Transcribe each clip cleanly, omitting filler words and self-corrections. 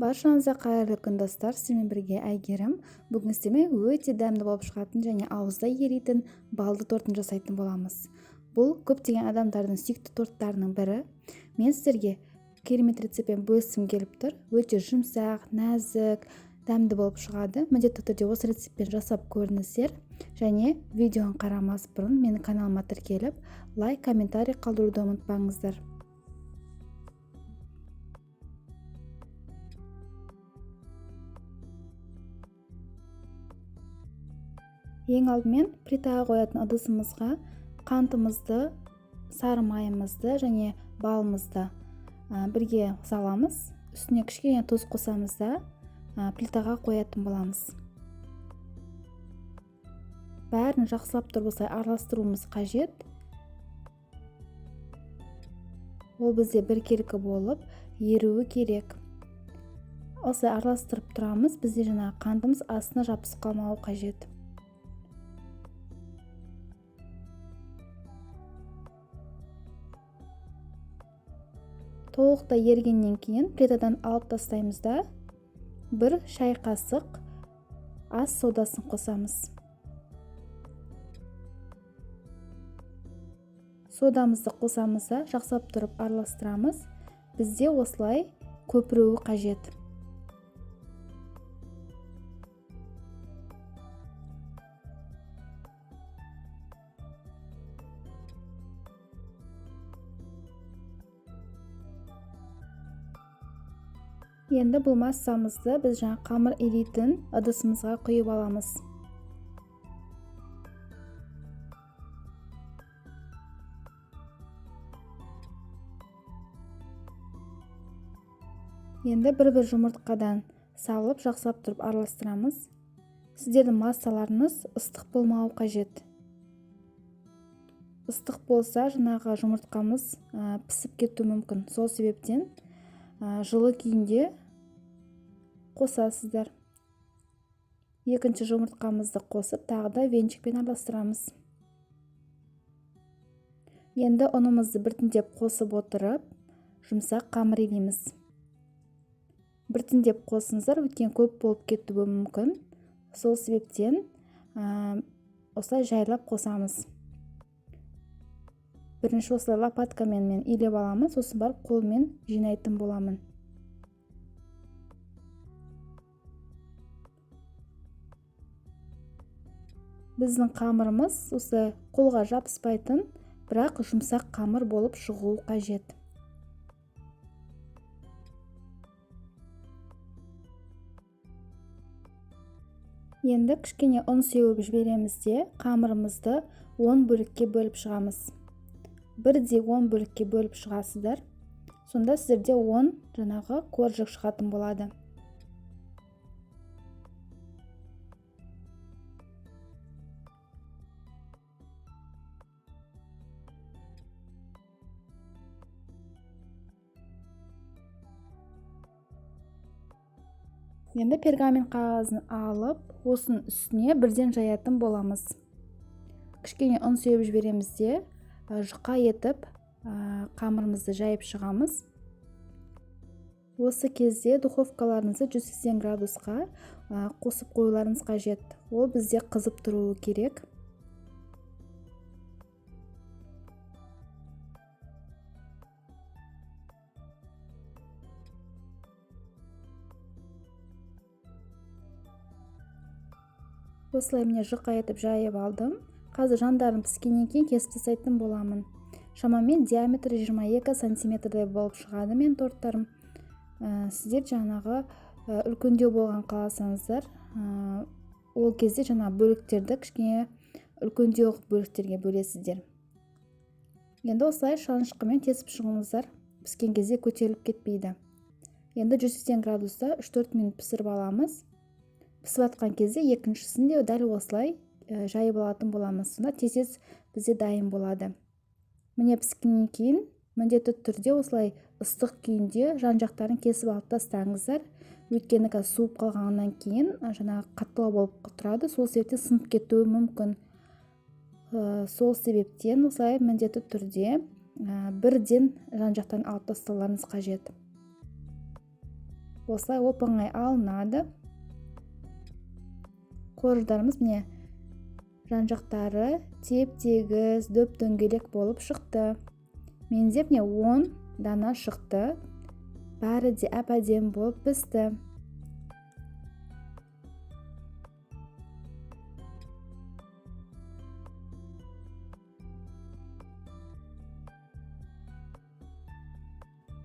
Баршаңызға қайырлы күн достар, сіздермен бірге Әйгерім. Бүгін сіздермен өте дәмді болып шығатын және ауызда еритін балды тортын жасайтын боламыз. Бұл көптеген адамдардың сүйікті торттарының бірі. Мен сіздерге керемет рецептпен бөліскім келіп тұр. Өте жұмсақ, нәзік, дәмді болып шығады. Міндетті түрде осы рецептпен жасап көріңіздер. Және видеоны қарамас бұрын менің каналыма тіркеліп, лайк, комментарий қалдыруды ұмытпаңыздар. Ең алдымен плитаға қоятын ыдысымызға қантымызды, сары майымызды және балымызды бірге саламыз. Үстіне кішкене тұз қосамыз да плитаға қоятын боламыз. Бәрін жақсылап тұрып осылай араластыруымыз қажет. Ол бізде біркелкі болып еруі керек. Осылай араластырып тұрамыз. Бізде жаңағы қантымыз астына жабысып қалмауы қажет. Толықтай ергеннен кейін плитадан алып тастаймыз да бір шай қасық ас содасын қосамыз. Содамызды қосамыз да жақсылап тұрып араластырамыз. Бізде осылай көпіруі қажет. Енді бұл массамызды біз жаңа қамыр еритін ыдысымызға құйып аламыз. Енді бір-бір жұмыртқадан салып жақсылап тұрып араластырамыз. Сіздердің массаларыңыз ыстық болмауы қажет. Ыстық болса, жаңағы жұмыртқамыз пісіп кетуі мүмкін. Сол себептен жылы күйінде қосасыздар. Екінші жұмыртқамызды қосып, тағы да венчикпен араластырамыз. Енді ұнымызды біртіндеп қосып отырып, жұмсақ қамыр илейміз. Біртіндеп қосыңыздар, өйткені көп болып кетуі мүмкін. Сол себептен осылай жайлап қосамыз. Бірінші осылай лопаткамен мен илеп аламын, сосын барып қолмен жинайтын боламын. Біздің қамырымыз осылай қолға жабыспайтын, бірақ жұмсақ қамыр болып шығуы қажет. Енді кішкене ұн сеуіп жібереміз де қамырымызды 10 бөлікке бөліп шығамыз. Бірдей 10 бөлікке бөліп шығасыздар. Сонда сіздерде 10 жаңағы коржик шығатын болады. Енді пергамент қағазын алып, осының үстіне бірден жаятын боламыз. Кішкене ұн сеуіп жібереміз де, жұқа етіп қамырымызды жайып шығамыз. Осы кезде духовкаларыңызды 180 градусқа қосып қоюларыңыз қажет. Ол бізде қызып тұруы керек. Осылай міне жұқа етіп жайып алдым. Қазір жандарым піскеннен кейін кесіп тастайтын боламын. Шамамен диаметрі 22 сантиметрдей болып шығады мен торттарым. Сіздер жаңағы үлкендеу болған қаласаңыздар, ол кезде жаңа бөліктерді кішкене үлкендеу бөліктерге бөлесіздер. Енді осылай шанышқымен тесіп шығыңыздар. Піскен кезде көтеріліп кетпейді. Енді 180 градуста 3-4 минут пісіріп аламыз. Пісіп атқан кезде екіншісін де дәл осылай жайып алатын боламыз. Сонда тез бізде дайын болады. Міне піскеннен кейін міндетті түрде осылай ыстық күйінде жан-жақтарын кесіп алып тастаңыздар. Өйткені суып қалғаннан кейін жаңағы қаттылау болып тұрады. Сол себептен сынып кетуі мүмкін. Сол себептен осылай міндетті түрде бірден жан-жақтан алып тастауларыңыз қажет. осылай оп-оңай алынады. Қорждарымыз міне жан жақтары теп-тегіс дөп-дөңгелек болып шықты. Менде міне 10 дана шықты. Бәрі де әп-әдемі болып пісті.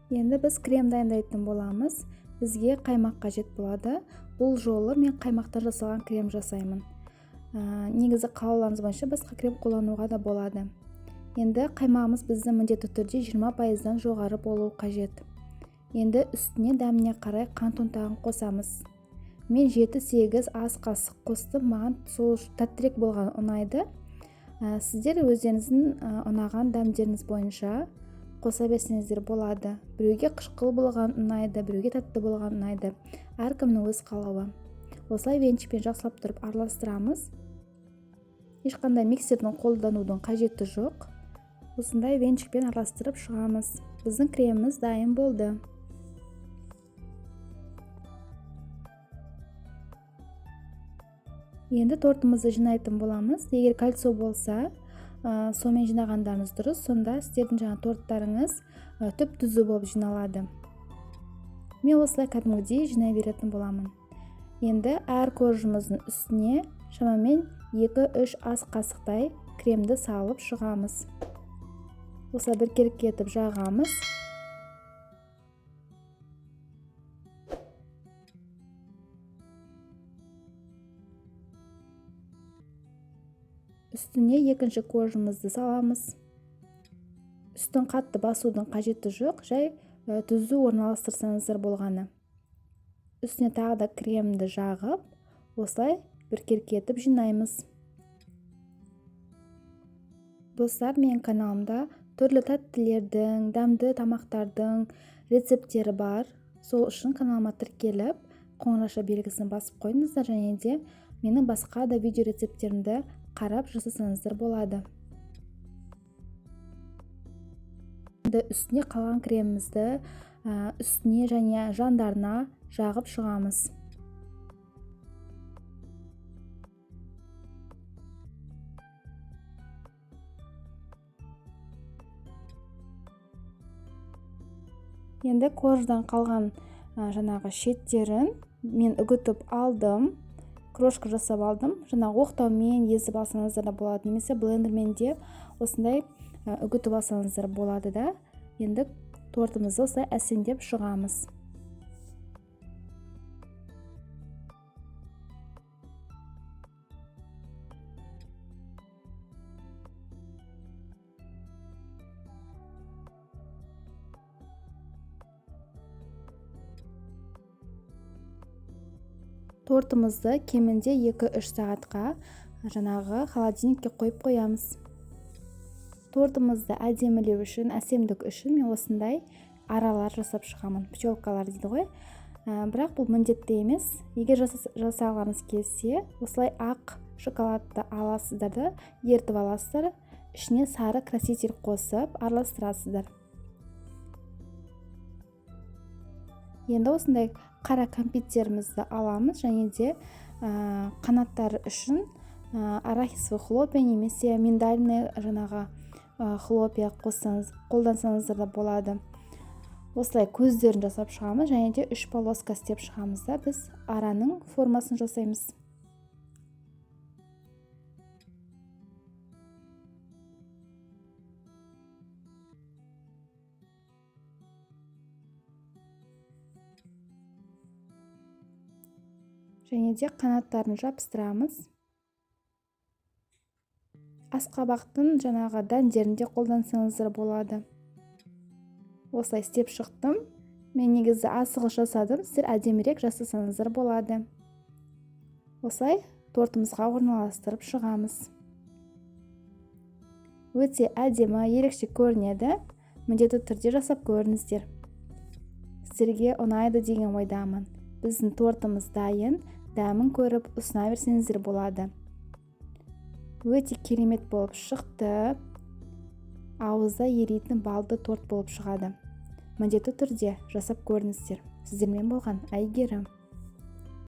Енді біз крем дайындайтын боламыз. Бізге қаймақ қажет болады. Бұл жолы мен қаймақтан жасалған крем жасаймын. Негізі қалауларыңыз бойынша басқа крем қолдануға да болады. Енді қаймағымыз біздің міндетті түрде 20%-дан жоғары болуы қажет. Енді үстіне дәміне қарай қант ұнтағын қосамыз. Мен 7-8 ас қасық қостым, маған сол тәттірек болған ұнайды. Сіздер өздеріңіздің ұнаған дәмдеріңіз бойынша қоса берсеңіздер болады. Біреуге қышқыл болған ұнайды, біреуге тәтті болған ұнайды. Әркімнің өз қалауы. Осылай венчикпен жақсылап тұрып араластырамыз. Ешқандай миксердің қолданудың қажеті жоқ. Осындай венчикпен араластырып шығамыз. Біздің креміміз дайын болды. Енді тортымызды жинайтын боламыз. Егер кольцо болса, сонымен жинағандарыңыз дұрыс, сонда сіздердің жаңа торттарыңыз түп-түзу болып жиналады. Мен осылай кәдімгідей жинай беретін боламын. Енді әр коржымыздың үстіне шамамен 2-3 ас қасықтай кремді салып шығамыз. Осылай бір керекетіп жағамыз. Үстіне екінші коржымызды саламыз. Үстін қатты басудың қажеті жоқ, жай түзу орналастырсаңыздар болғаны. Үстіне тағы да кремді жағып, осылай бір керекетіп жинаймыз. Достар, менің каналымда түрлі тәттілердің, дәмді тамақтардың рецепттері бар. Сол үшін каналыма тіркеліп, қоңыраша белгісін басып қойыңыздар, және де менің басқа да видео рецепттерімді қарап жасасаңыздар болады. Енді үстіне қалған кремімізді үстіне және жандарына жағып шығамыз. Енді корждан қалған жаңағы шеттерін мен үгітіп алдым. Крошка жасап алдым. Жаңағы оқтаумен езіп алсаңыздар да болады, немесе блендермен де осындай үгітіп алсаңыздар болады да. Енді тортымызды осылай әсемдеп шығамыз. Тортымызды кемінде 2-3 сағатқа жаңағы холодильникке қойып қоямыз. Тортымызды әдемілеу үшін, әсемдік үшін мен осындай аралар жасап шығамын. Пчелкалар дейді ғой. Бірақ бұл міндетті емес. Егер жасағыларыңыз келсе, осылай ақ шоколадты аласыздар да, ертіп аласыздар. Ішіне сары краситель қосып араластырасыздар. Енді осындай қара кәмпиттерімізді аламыз, және де қанаттар үшін арахисовый хлопья немесе миндальный жаңағы хлопья қолдансаңыздар да болады. Осылай көздерін жасап шығамыз, және де 3 полоска істеп шығамыз да біз араның формасын жасаймыз. Және де қанаттарын жабыстырамыз. Асқабақтың жаңағы дәндерінде қолдансаңыздар болады. Осылай істеп шықтым. Мен негізі асығыс жасадым, сіздер әдемірек жасасаңыздар болады. Осылай тортымызға орналастырып шығамыз. Өте әдемі, ерекше көрінеді. Міндетті түрде жасап көріңіздер. Сіздерге ұнайды деген ойдамын. Біздің тортымыз дайын. Дәмін көріп ұсына берсеңіздер болады. Өте керемет болып шықты. Ауызда еритін балды торт болып шығады. Міндетті түрде жасап көріңіздер. сіздермен болған әйгерім.